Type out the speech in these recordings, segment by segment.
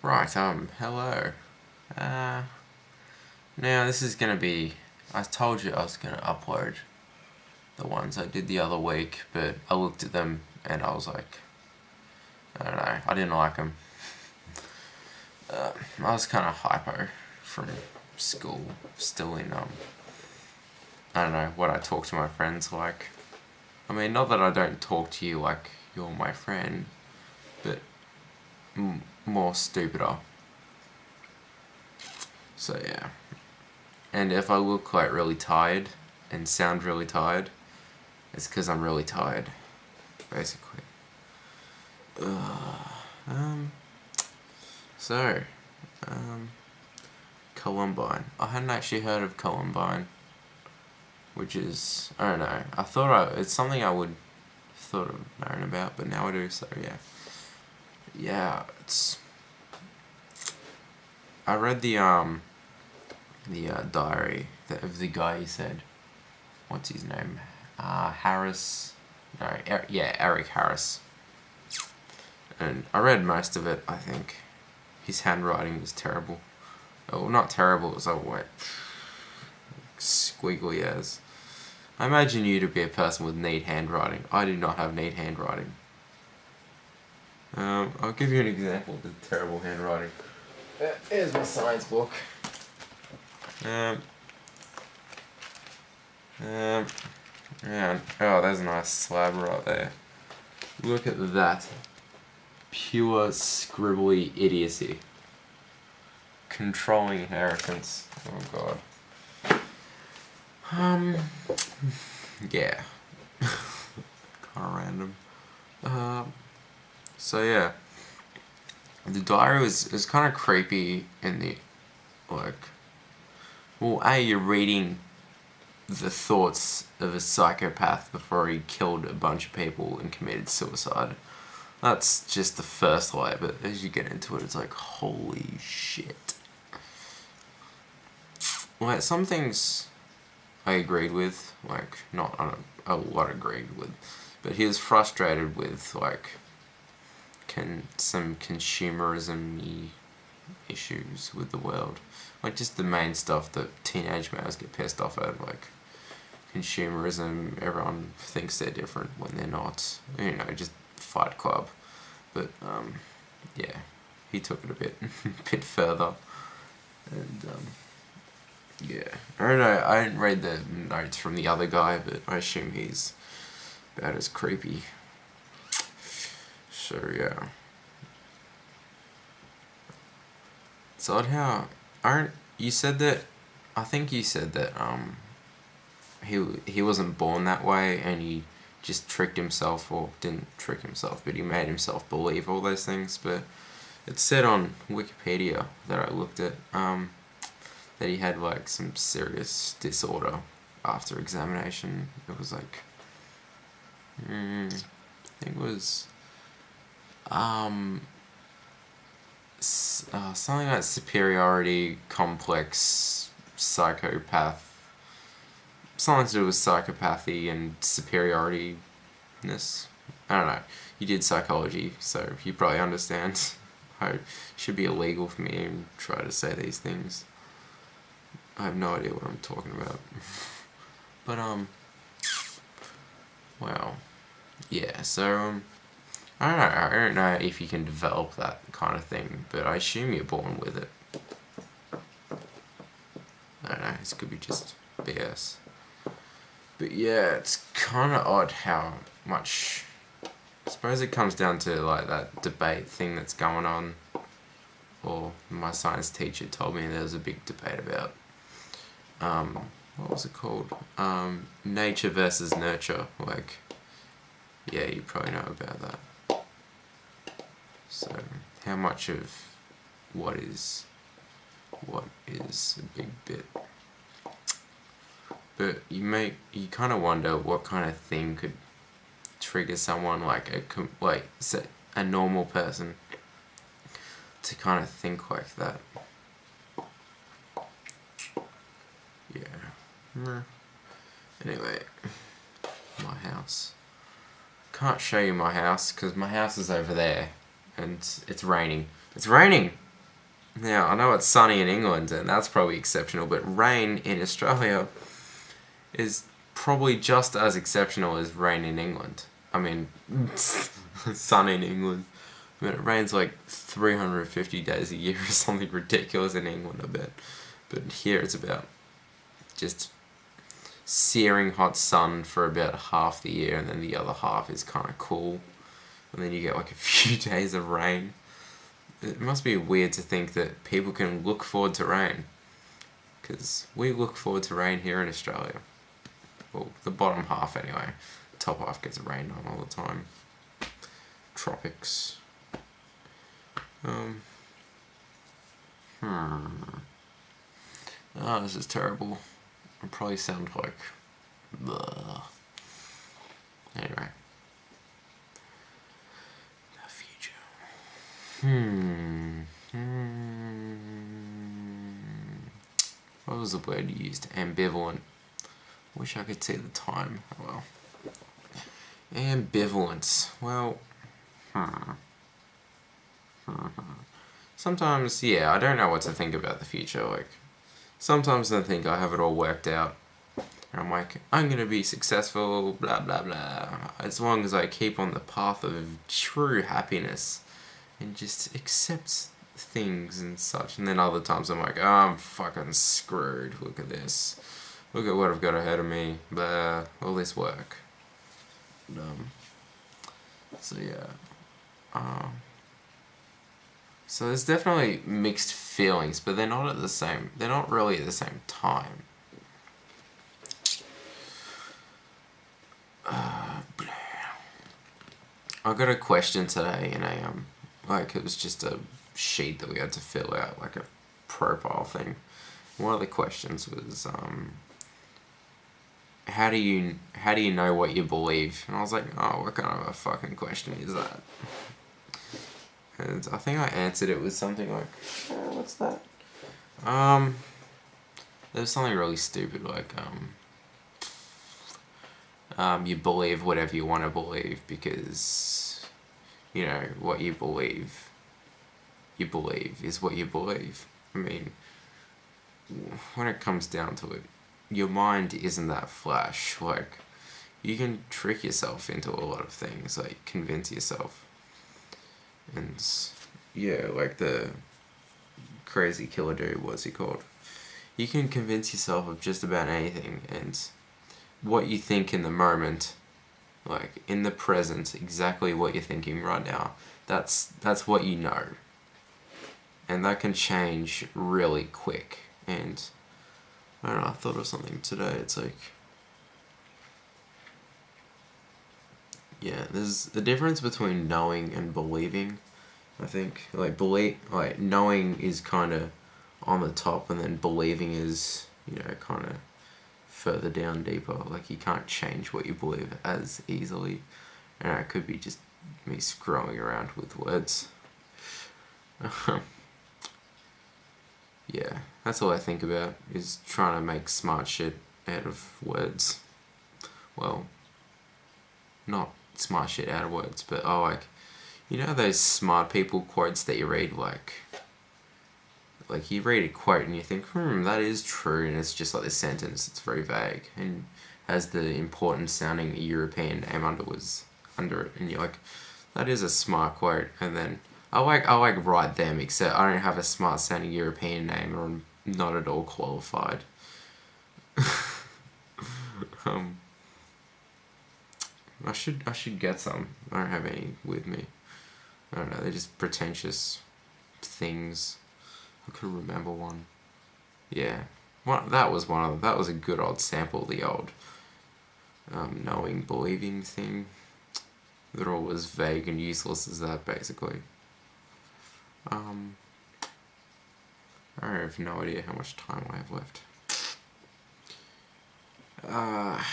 Right, hello. Now this is gonna be, I told you I was gonna upload the ones I did the other week, but I looked at them and I was like, I don't know, I didn't like them. I was kind of hypo from school, still in, I don't know, what I talk to my friends like. I mean, not that I don't talk to you like you're my friend, but more stupider. So yeah. And if I look like really tired and sound really tired, it's because I'm really tired, basically. So, Columbine. I hadn't actually heard of Columbine, which is, I don't know, it's something I would thought of knowing about, but now I do, so yeah. Yeah, I read the diary of the guy. He said, what's his name? Harris. No, Eric Harris. And I read most of it. I think his handwriting was terrible. Oh, not terrible. It was like what, squiggly as. I imagine you to be a person with neat handwriting. I do not have neat handwriting. I'll give you an example of the terrible handwriting. Here's my science book. Yeah. Oh, there's a nice slab right there. Look at that. Pure scribbly idiocy. Controlling inheritance. Oh god. Yeah. Kinda random. So yeah. The diary was kind of creepy in the, like, well, you're reading the thoughts of a psychopath before he killed a bunch of people and committed suicide. That's just the first layer, but as you get into it, it's like, holy shit. Like, some things I agreed with, like, not a lot agreed with, but he was frustrated with, like, some consumerism-y issues with the world. Like, just the main stuff that teenage males get pissed off at, like consumerism, everyone thinks they're different when they're not. You know, just Fight Club. But, yeah, he took it a bit further. And, yeah. I don't know, I didn't read the notes from the other guy, but I assume he's about as creepy. So, yeah. It's odd how, you said that, I think you said that, he wasn't born that way and he just tricked himself, or didn't trick himself, but he made himself believe all those things. But it said on Wikipedia that I looked at, that he had like some serious disorder after examination. It was like, I think it was something like superiority complex psychopath, something to do with psychopathy and superiority-ness. I don't know. You did psychology, so you probably understand. It should be illegal for me to try to say these things. I have no idea what I'm talking about. But, well, yeah, so, I don't know if you can develop that kind of thing, but I assume you're born with it. I don't know, this could be just BS. But yeah, it's kind of odd how much, I suppose it comes down to like that debate thing that's going on, or my science teacher told me there was a big debate about, what was it called? Nature versus nurture. Like, yeah, you probably know about that. So, how much of what is a big bit. But you kind of wonder what kind of thing could trigger someone like a normal person to kind of think like that. Yeah. Anyway, my house. Can't show you my house because my house is over there and it's raining. It's raining! Now, I know it's sunny in England, and that's probably exceptional, but rain in Australia is probably just as exceptional as rain in England. I mean, sun in England. I mean, it rains like 350 days a year or something ridiculous in England, I bet. But here it's about just searing hot sun for about half the year, and then the other half is kind of cool. And then you get like a few days of rain. It must be weird to think that people can look forward to rain. Because we look forward to rain here in Australia. Well, the bottom half anyway. The top half gets rained on all the time. Tropics. Oh, this is terrible. I probably sound like... Blah. Anyway. The future. What was the word you used? Ambivalent. Wish I could see the time. Well, ambivalence. Well, sometimes, yeah, I don't know what to think about the future. Like, sometimes I think I have it all worked out. And I'm like, I'm gonna be successful, blah blah blah. As long as I keep on the path of true happiness and just accept things and such. And then other times I'm like, oh, I'm fucking screwed. Look at this. Look at what I've got ahead of me. Blah, all this work. So yeah. So there's definitely mixed feelings, but they're not at the same. They're not really at the same time. I got a question today in a like it was just a sheet that we had to fill out, like a profile thing. One of the questions was how do you know what you believe? And I was like, oh, what kind of a fucking question is that? And I think I answered it with something like, what's that? There was something really stupid like you believe whatever you want to believe because, you know, what you believe is what you believe. I mean, when it comes down to it, your mind isn't that flash. Like, you can trick yourself into a lot of things, like convince yourself. And yeah, like the crazy killer dude, what's he called? You can convince yourself of just about anything, and what you think in the moment, like in the present, exactly what you're thinking right now, that's what you know. And that can change really quick. And I don't know, I thought of something today. It's like, yeah, there's a difference between knowing and believing. I think like knowing is kind of on the top, and then believing is, you know, kind of further down, deeper. Like, you can't change what you believe as easily. And it could be just me screwing around with words. Yeah, that's all I think about, is trying to make smart shit out of words. Well, not smart shit out of words, but like, you know those smart people quotes that you read, like you read a quote and you think, that is true, and it's just like this sentence, it's very vague, and has the important sounding European name under it, and you're like, that is a smart quote, and then I like write them, except I don't have a smart sounding European name, or I'm not at all qualified. I should get some. I don't have any with me. I don't know, they're just pretentious things. I could remember one. Yeah. That was one of them. That was a good old sample, the old knowing, believing thing. They're all as vague and useless as that, basically. I have no idea how much time I have left. I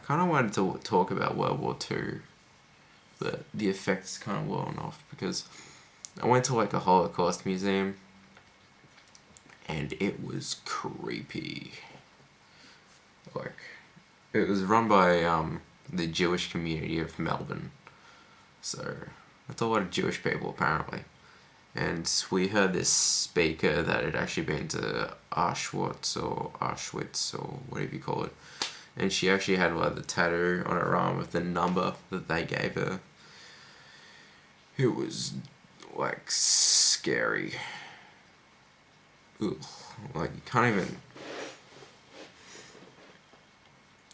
kind of wanted to talk about World War II, but the effects kind of worn off, because I went to like a Holocaust museum, and it was creepy. Like, it was run by the Jewish community of Melbourne, so that's a lot of Jewish people apparently. And we heard this speaker that had actually been to Auschwitz or whatever you call it. And she actually had like the tattoo on her arm with the number that they gave her. It was like scary. Ugh. Like you can't even.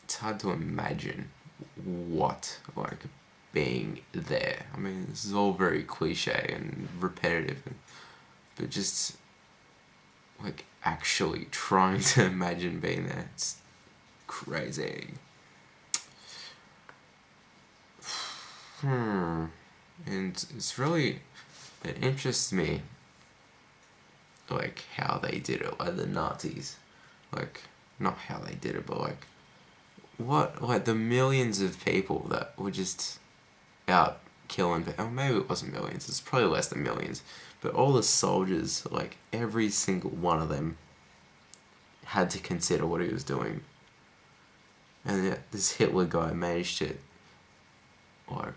It's hard to imagine what like being there. I mean, this is all very cliche and repetitive, but just like actually trying to imagine being there, it's crazy. And it's really, it interests me like how they did it, like the Nazis, like not how they did it, but like what, like the millions of people that were just out killing, or maybe it wasn't millions, it's probably less than millions, but all the soldiers, like every single one of them had to consider what he was doing. And yet this Hitler guy managed to like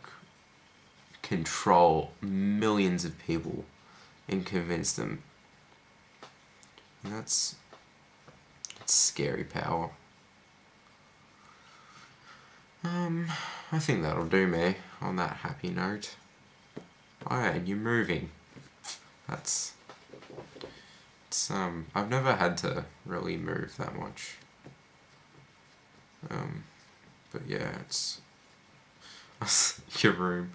control millions of people and convince them. And that's scary power. I think that'll do me on that happy note. Alright, you're moving. It's I've never had to really move that much. But yeah, it's your room.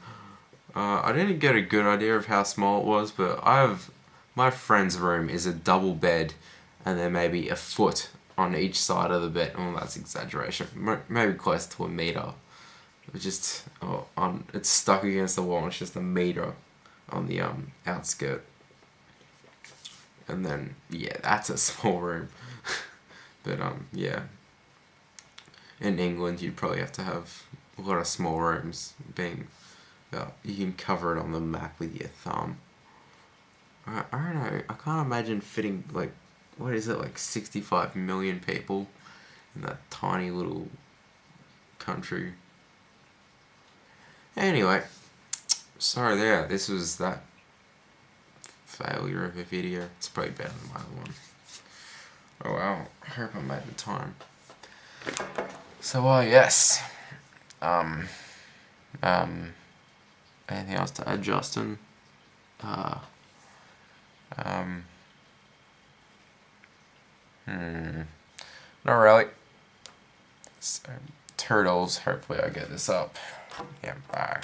I didn't get a good idea of how small it was, but my friend's room is a double bed, and there may be a foot on each side of the bed. Oh, that's exaggeration. Maybe close to a meter. It's stuck against the wall. And it's just a meter on the outskirt. And then yeah, that's a small room. But yeah. In England, you'd probably have to have a lot of small rooms. You can cover it on the map with your thumb. I don't know. I can't imagine fitting like, what is it, like 65 million people in that tiny little country. Anyway, sorry there. This was that failure of a video. It's probably better than my other one. Oh well. I hope I made the time. So yes. Anything else to add, Justin? Not really. So, turtles, hopefully I get this up. Yeah, bye.